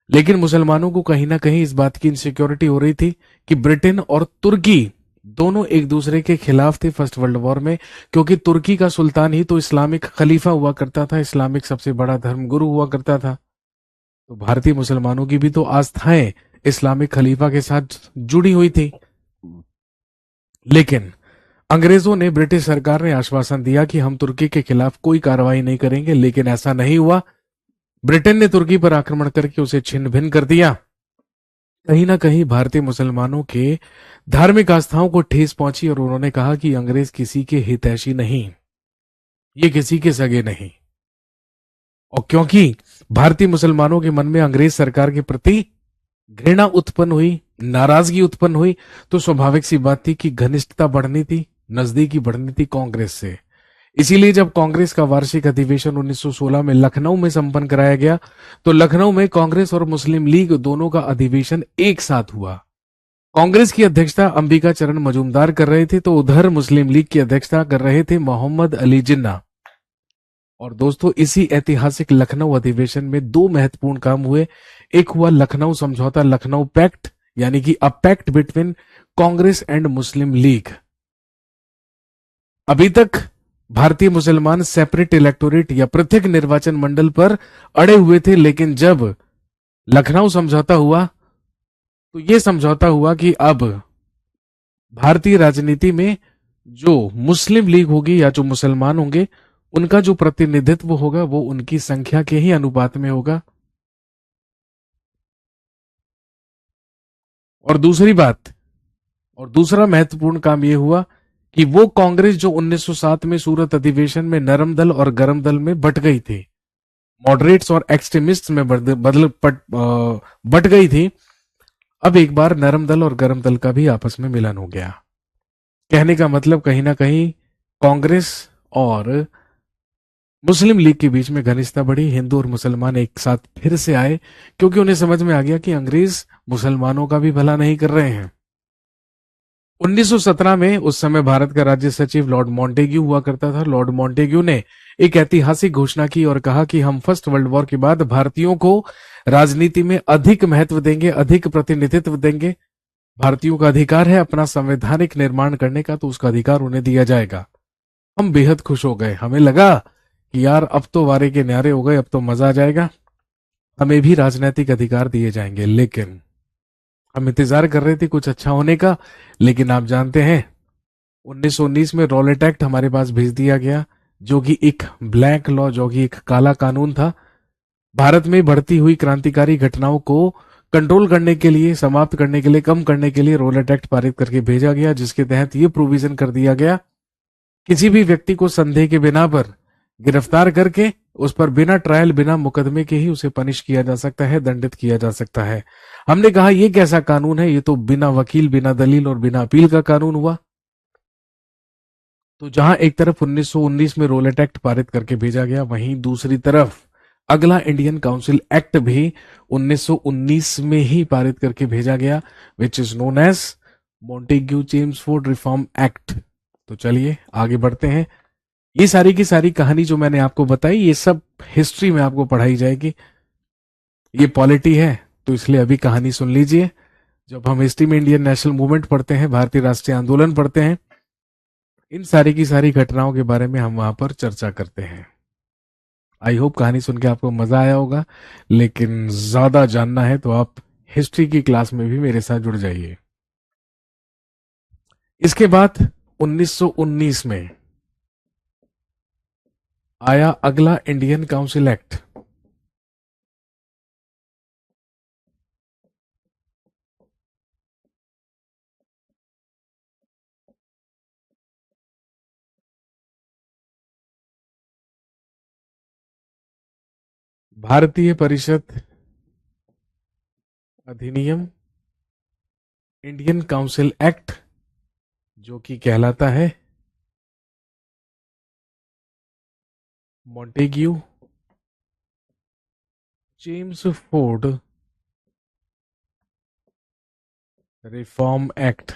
लेकिन मुसलमानों को कहीं ना कहीं इस बात की इनसिक्योरिटी हो रही थी कि ब्रिटेन और तुर्की दोनों एक दूसरे के खिलाफ थे फर्स्ट वर्ल्ड वॉर में, क्योंकि तुर्की का सुल्तान ही तो इस्लामिक खलीफा हुआ करता था, इस्लामिक सबसे बड़ा धर्म गुरु हुआ करता था। तो भारतीय मुसलमानों की भी तो आस्थाएं इस्लामिक खलीफा के साथ जुड़ी हुई थी। लेकिन अंग्रेजों ने, ब्रिटिश सरकार ने आश्वासन दिया कि हम तुर्की के खिलाफ कोई कार्रवाई नहीं करेंगे, लेकिन ऐसा नहीं हुआ। ब्रिटेन ने तुर्की पर आक्रमण करके उसे छिन्न भिन्न कर दिया। कहीं ना कहीं भारतीय मुसलमानों के धार्मिक आस्थाओं को ठेस पहुंची और उन्होंने कहा कि अंग्रेज किसी के हितैषी नहीं, ये किसी के सगे नहीं। और क्योंकि भारतीय मुसलमानों के मन में अंग्रेज सरकार के प्रति घृणा उत्पन्न हुई, नाराजगी उत्पन्न हुई, तो स्वाभाविक सी बात थी कि घनिष्ठता बढ़नी थी, नजदीकी बढ़नी थी कांग्रेस से। इसीलिए जब कांग्रेस का वार्षिक अधिवेशन 1916 में लखनऊ में संपन्न कराया गया तो लखनऊ में कांग्रेस और मुस्लिम लीग दोनों का अधिवेशन एक साथ हुआ। कांग्रेस की अध्यक्षता अंबिका चरण मजूमदार कर रहे थे, तो उधर मुस्लिम लीग की अध्यक्षता कर रहे थे मोहम्मद अली जिन्ना। और दोस्तों, इसी ऐतिहासिक लखनऊ अधिवेशन में दो महत्वपूर्ण काम हुए। एक हुआ लखनऊ समझौता, लखनऊ पैक्ट, यानी कि a pact between Congress and Muslim League. अभी तक भारतीय मुसलमान सेपरेट इलेक्टोरेट या पृथक निर्वाचन मंडल पर अड़े हुए थे, लेकिन जब लखनऊ समझौता हुआ तो यह समझौता हुआ कि अब भारतीय राजनीति में जो मुस्लिम लीग होगी या जो मुसलमान होंगे उनका जो प्रतिनिधित्व होगा वो उनकी संख्या के ही अनुपात में होगा। और दूसरी बात, और दूसरा महत्वपूर्ण काम यह हुआ कि वो कांग्रेस जो 1907 में सूरत अधिवेशन में नरम दल और गरम दल में बट गई थी, मॉडरेट्स और एक्सट्रीमिस्ट में बट गई थी, अब एक बार नरम दल और गरम दल का भी आपस में मिलन हो गया। कहने का मतलब कहीं ना कहीं कांग्रेस और मुस्लिम लीग के बीच में घनिष्ठता बढ़ी, हिंदू और मुसलमान एक साथ फिर से आए, क्योंकि उन्हें समझ में आ गया कि अंग्रेज मुसलमानों का भी भला नहीं कर रहे हैं। 1917 में उस समय भारत का राज्य सचिव लॉर्ड मॉन्टेग्यू हुआ करता था। लॉर्ड मॉन्टेग्यू ने एक ऐतिहासिक घोषणा की और कहा कि हम फर्स्ट वर्ल्ड वॉर के बाद भारतीयों को राजनीति में अधिक महत्व देंगे, अधिक प्रतिनिधित्व देंगे। भारतीयों का अधिकार है अपना संवैधानिक निर्माण करने का, तो उसका अधिकार उन्हें दिया जाएगा। हम बेहद खुश हो गए, हमें लगा कि यार अब तो वारे के न्यारे हो गए, अब तो मजा आ जाएगा, हमें भी राजनीतिक अधिकार दिए जाएंगे। लेकिन हम इंतजार कर रहे थे कुछ अच्छा होने का, लेकिन आप जानते हैं 1919 में रॉलेट एक्ट हमारे पास भेज दिया गया, जो कि एक ब्लैक लॉ, जो कि एक काला कानून था। भारत में बढ़ती हुई क्रांतिकारी घटनाओं को कंट्रोल करने के लिए, समाप्त करने के लिए, कम करने के लिए रॉलेट एक्ट पारित करके भेजा गया, जिसके तहत ये प्रोविजन कर दिया गया, किसी भी व्यक्ति को संदेह के बिना पर गिरफ्तार करके उस पर बिना ट्रायल, बिना मुकदमे के ही उसे पनिश किया जा सकता है, दंडित किया जा सकता है। हमने कहा ये कैसा कानून है, ये तो बिना वकील, बिना दलील और बिना अपील का कानून हुआ। तो जहां एक तरफ 1919 में रोलेट एक्ट पारित करके भेजा गया, वहीं दूसरी तरफ अगला इंडियन काउंसिल एक्ट भी 1919 में ही पारित करके भेजा गया, which is known as Montagu Chelmsford reform act. तो चलिए आगे बढ़ते हैं। ये सारी की सारी कहानी जो मैंने आपको बताई, ये सब हिस्ट्री में आपको पढ़ाई जाएगी। ये पॉलिटी है, तो इसलिए अभी कहानी सुन लीजिए। जब हम हिस्ट्री में इंडियन नेशनल मूवमेंट पढ़ते हैं, भारतीय राष्ट्रीय आंदोलन पढ़ते हैं, इन सारी की सारी घटनाओं के बारे में हम वहां पर चर्चा करते हैं। आई होप कहानी सुन के आपको मजा आया होगा, लेकिन ज्यादा जानना है तो आप हिस्ट्री की क्लास में भी मेरे साथ जुड़ जाइए। इसके बाद 1919 में आया अगला इंडियन काउंसिल एक्ट। भारतीय परिषद अधिनियम, इंडियन काउंसिल एक्ट, जो कि कहलाता है Montagu Chelmsford reform act.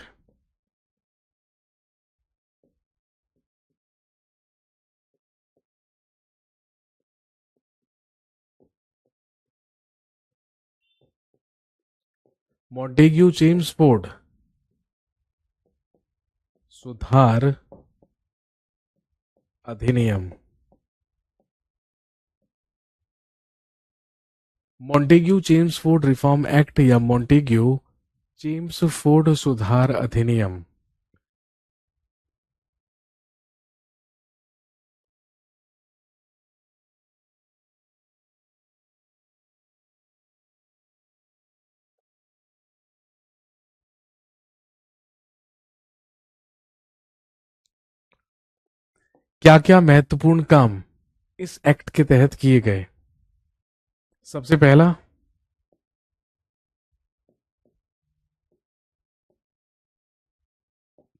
Montagu Chelmsford सुधार अधिनियम। मॉन्टेग्यू चेम्सफोर्ड रिफॉर्म एक्ट या मॉन्टेग्यू चेम्सफोर्ड सुधार अधिनियम क्या क्या महत्वपूर्ण काम इस एक्ट के तहत किए गए? सबसे पहला,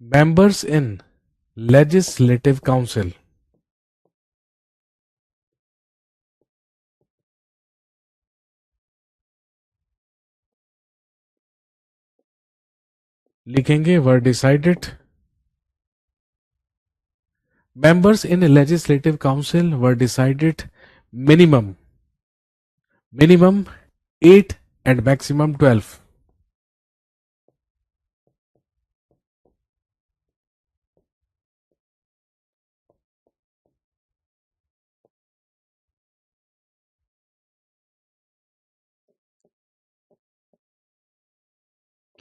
मेंबर्स इन लेजिस्लेटिव काउंसिल। लिखेंगे वर decided, members in a legislative council were decided minimum 8 and maximum 12।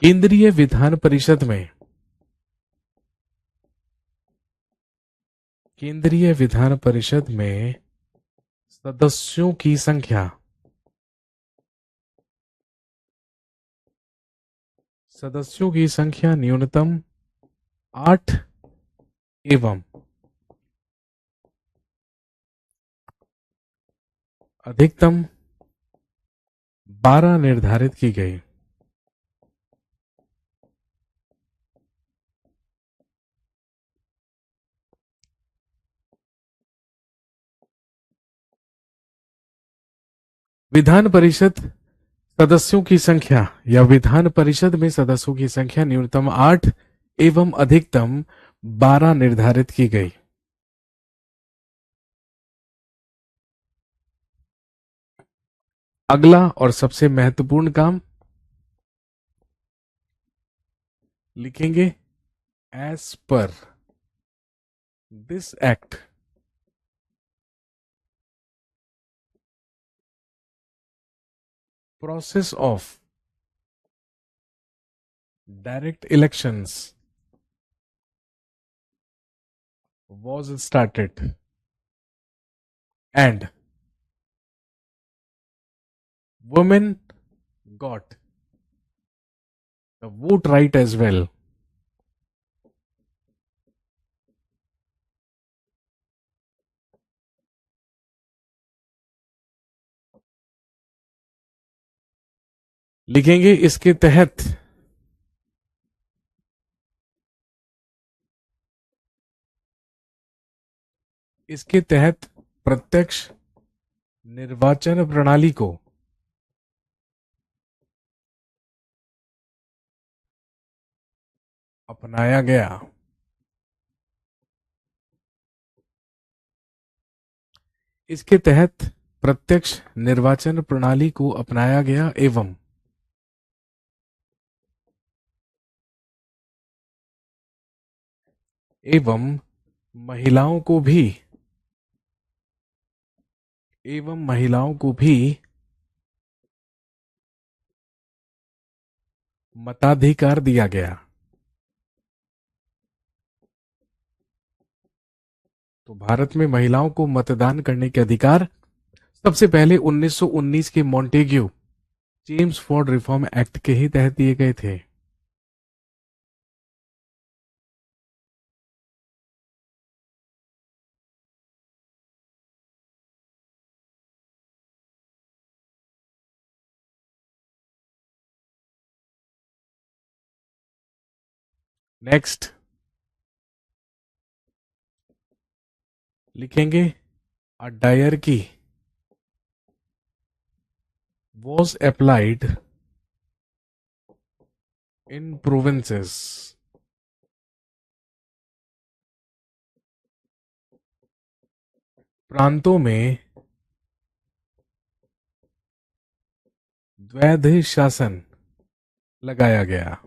केंद्रीय विधान परिषद में, केंद्रीय विधान परिषद में सदस्यों की संख्या, सदस्यों की संख्या न्यूनतम 8 एवं अधिकतम 12 निर्धारित की गई। विधान परिषद सदस्यों की संख्या या विधान परिषद में सदस्यों की संख्या न्यूनतम 8 एवं अधिकतम 12 निर्धारित की गई। अगला और सबसे महत्वपूर्ण काम लिखेंगे, as per this act process of direct elections was started and women got the vote right as well. लिखेंगे इसके तहत प्रत्यक्ष निर्वाचन प्रणाली को अपनाया गया। इसके तहत प्रत्यक्ष निर्वाचन प्रणाली को अपनाया गया एवं महिलाओं को भी मताधिकार दिया गया। तो भारत में महिलाओं को मतदान करने के अधिकार सबसे पहले 1919 के Montagu Chelmsford reform act के ही तहत दिए गए थे। नेक्स्ट लिखेंगे, a dyarchy was applied in provinces प्रांतों में द्वैध शासन लगाया गया।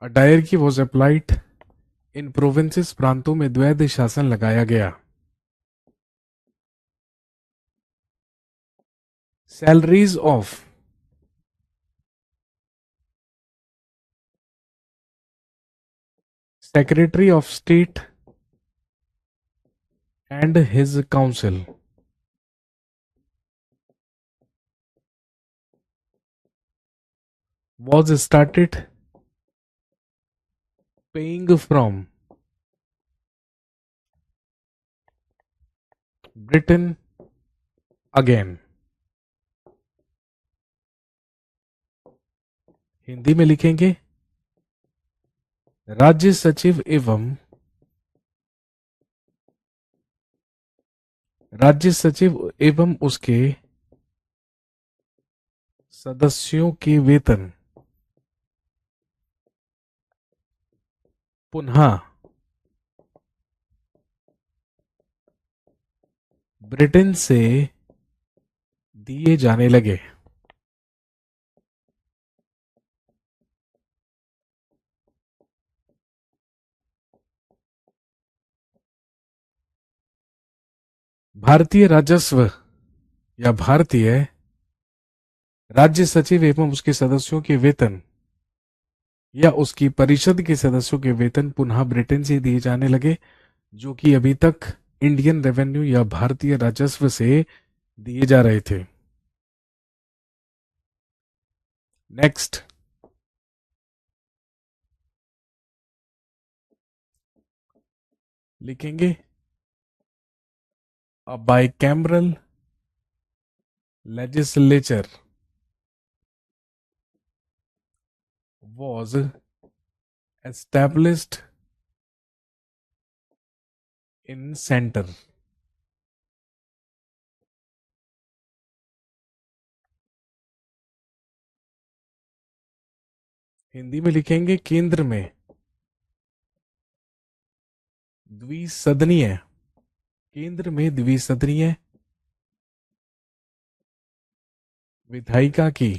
A dyarchy was applied in provinces प्रांतों में द्वैध शासन लगाया गया। Salaries of secretary of state and his council was started paying from Britain again। Hindi में लिखेंगे, राज्य सचिव एवं उसके सदस्यों के वेतन पुनः ब्रिटेन से दिए जाने लगे। भारतीय राजस्व या भारतीय राज्य सचिव एवं उसके सदस्यों के वेतन या उसकी परिषद के सदस्यों के वेतन पुनः ब्रिटेन से दिए जाने लगे, जो कि अभी तक इंडियन रेवेन्यू या भारतीय राजस्व से दिए जा रहे थे। नेक्स्ट लिखेंगे a bicameral legislature was established in center. Hindi में लिखेंगे केंद्र में द्विसदनीय, केंद्र में द्विसदनीय विधायिका की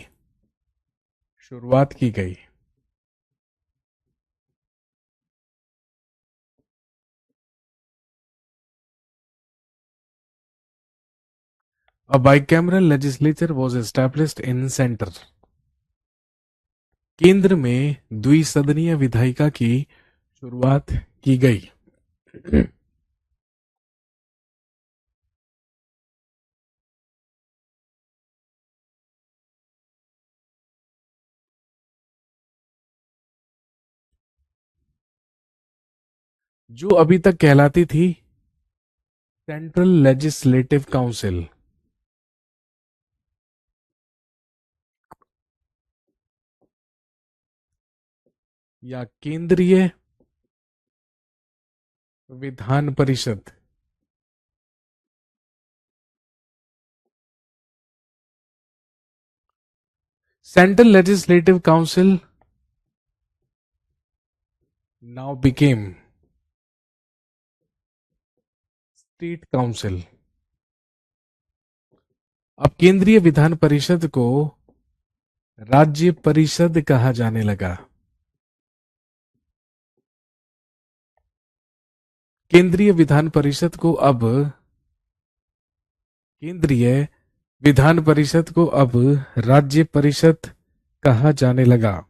शुरुआत की गई। A bicameral legislature was established in center. केंद्र में द्विसदनीय विधायिका की शुरुआत की गई। जो अभी तक कहलाती थी सेंट्रल लेजिस्लेटिव काउंसिल, या केंद्रीय Vidhan Parishad, central legislative council now became state council. अब केंद्रीय विधान परिषद को राज्य परिषद कहा जाने लगा। केंद्रीय विधान परिषद को अब केंद्रीय विधान परिषद को अब राज्य परिषद कहा जाने लगा।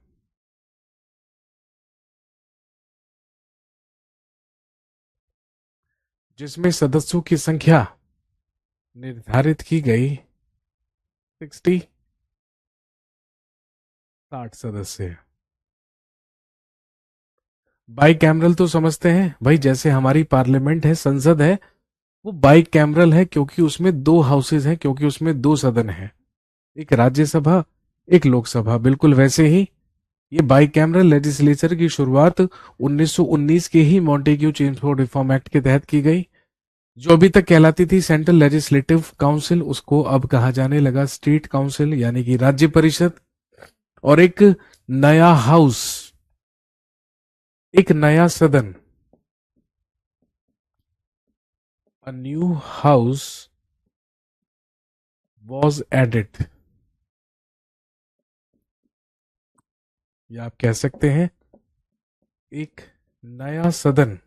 जिसमें सदस्यों की संख्या निर्धारित की गई 60 सदस्य। बाई कैमरल तो समझते हैं भाई, जैसे हमारी पार्लियामेंट है, संसद है, वो बाई कैमरल है क्योंकि उसमें दो हाउसेज हैं, क्योंकि उसमें दो सदन है, एक राज्यसभा एक लोकसभा। बिल्कुल वैसे ही ये बाई कैमरल लेजिस्लेचर की शुरुआत 1919 के ही मॉन्टेग्यू चेम्सफोर्ड रिफॉर्म एक्ट के तहत की गई। जो अभी तक कहलाती थी सेंट्रल लेजिस्लेटिव काउंसिल, उसको अब कहा जाने लगा स्टेट काउंसिल यानी कि राज्य परिषद। और एक नया हाउस, एक नया सदन, a new house was added, या आप कह सकते हैं एक नया सदन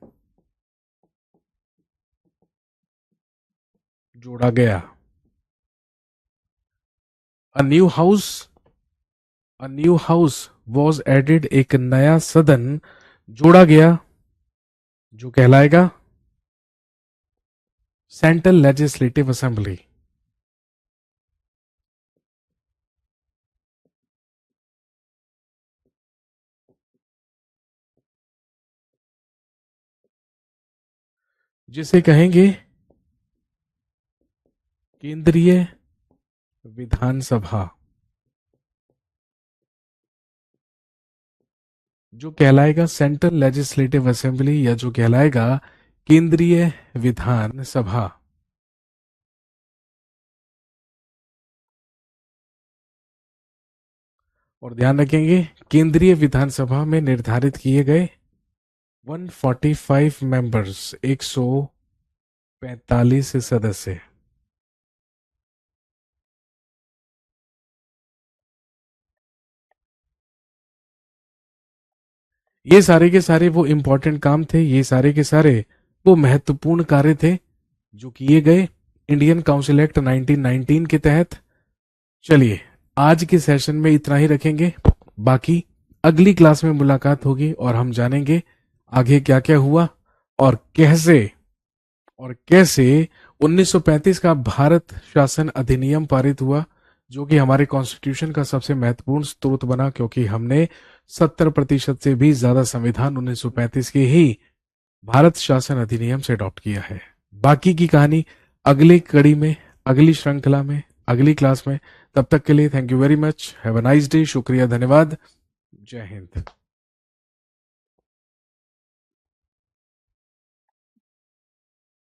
जोड़ा गया। A new house was added, एक नया सदन जोड़ा गया जो कहलाएगा सेंट्रल लेजिस्लेटिव असेंबली। जिसे कहेंगे केंद्रीय विधानसभा, जो कहलाएगा सेंट्रल लेजिस्लेटिव असेंबली, या जो कहलाएगा केंद्रीय विधान सभा। और ध्यान रखेंगे केंद्रीय विधानसभा में निर्धारित किए गए 145 मेंबर्स, 145 सदस्य। ये सारे के सारे वो इंपॉर्टेंट काम थे, ये सारे के सारे वो महत्वपूर्ण कार्य थे जो किए गए इंडियन काउंसिल एक्ट 1919 के तहत। चलिए आज के सेशन में इतना ही रखेंगे, बाकी अगली क्लास में मुलाकात होगी और हम जानेंगे आगे क्या क्या हुआ और कैसे 1935 का भारत शासन अधिनियम पारित हुआ, जो कि हमारे कॉन्स्टिट्यूशन का सबसे महत्वपूर्ण स्रोत बना, क्योंकि हमने 70% से भी ज्यादा संविधान 1935 के ही भारत शासन अधिनियम से अडॉप्ट किया है। बाकी की कहानी अगली कड़ी में, अगली श्रृंखला में, अगली क्लास में। तब तक के लिए thank you very much. Have a nice day. शुक्रिया, धन्यवाद। जय हिंद।